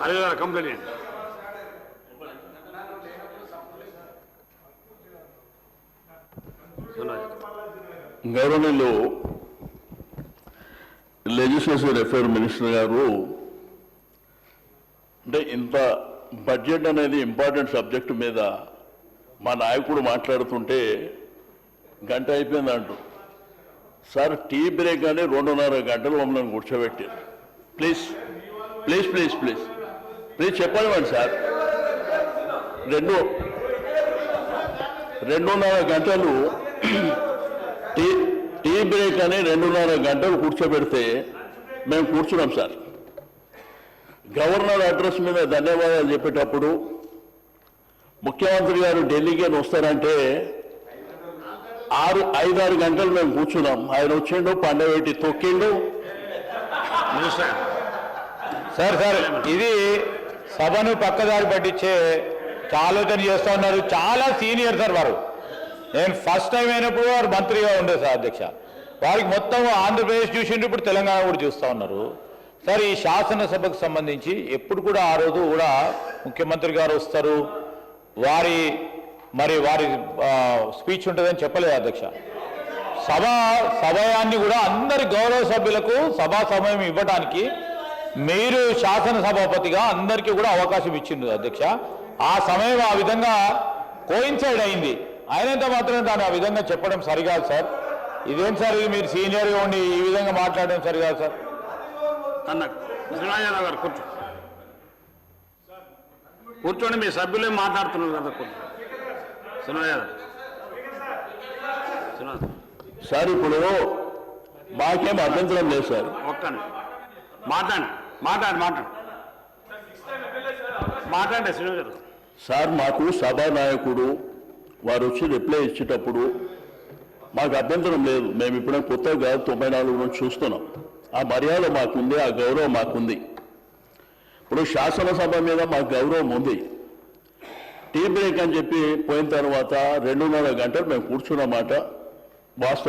అదే complaint గవర్నర్లో legislative affair minister గారు అంటే ఇంత బడ్జెట్ అనేది ఇంపార్టెంట్ సబ్జెక్టు మీద మా నాయకుడు మాట్లాడుతుంటే గంట అయిపోయిందంటూ సార్ టీ బ్రేక్ అని 2.5 గంటలు మమ్మల్ని కూర్చోబెట్టారు. Please please please please please చెప్పనివ్వండి సార్. 2.5 గంటలు టీ బ్రేక్ అని 2.5 గంటలు కూర్చోబెడితే మేము కూర్చున్నాం సార్. గవర్నర్ అడ్రస్ మీద ధన్యవాదాలు చెప్పేటప్పుడు ముఖ్యమంత్రి గారు ఢిల్లీకి వస్తారంటే 5-6 గంటలు మేము కూర్చున్నాం. ఆయన వచ్చిండు, పండబెట్టి తొక్కిండు. సార్ ఇది సభను పక్కదారి పట్టించే ఆలోచన చేస్తూ ఉన్నారు. చాలా సీనియర్ సార్ వారు. నేను ఫస్ట్ టైం అయినప్పుడు వారు మంత్రిగా ఉండే సార్ అధ్యక్ష. వారికి మొత్తం ఆంధ్రప్రదేశ్ చూసిండు, ఇప్పుడు తెలంగాణ కూడా చూస్తూ ఉన్నారు సార్. ఈ శాసనసభకు సంబంధించి ఎప్పుడు కూడా ఆ రోజు కూడా ముఖ్యమంత్రి గారు వస్తారు, వారి స్పీచ్ ఉంటుందని చెప్పలేదు అధ్యక్ష. సమయాన్ని కూడా అందరి గౌరవ సభ్యులకు సభా సమయం ఇవ్వడానికి మీరు శాసనసభాపతిగా అందరికీ కూడా అవకాశం ఇచ్చింది అధ్యక్ష. ఆ సమయం ఆ విధంగా కోయిన్సైడ్ అయింది. అయినంత మాత్రం దాన్ని ఆ విధంగా చెప్పడం సరికాదు సార్. ఇదేం సార్, ఇది మీరు సీనియర్గా ఉండి ఈ విధంగా మాట్లాడడం సరికాదు సార్. గారు కూర్చోండి, మీ సభ్యులే మాట్లాడుతున్నారు కదా. సార్ ఇప్పుడు మాకేం అభ్యంతరం లేదు సార్. ఒక్కని మాట్లాడండి శ్రీనివాస్ గారు. సార్ మాకు సభానాయకుడు వారు వచ్చి రిప్లై ఇచ్చేటప్పుడు మాకు అభ్యంతరం లేదు. మేము ఇప్పుడే కొత్తగా కాదు, 94 నుంచి చూస్తున్నాం. ఆ మర్యాద మాకుంది, ఆ గౌరవం మాకుంది. ఇప్పుడు శాసనసభ మీద మాకు గౌరవం ఉంది. టీ బ్రేక్ అని చెప్పి పోయిన తర్వాత 2.5 గంటలు మేము కూర్చున్నమాట వాస్తవం.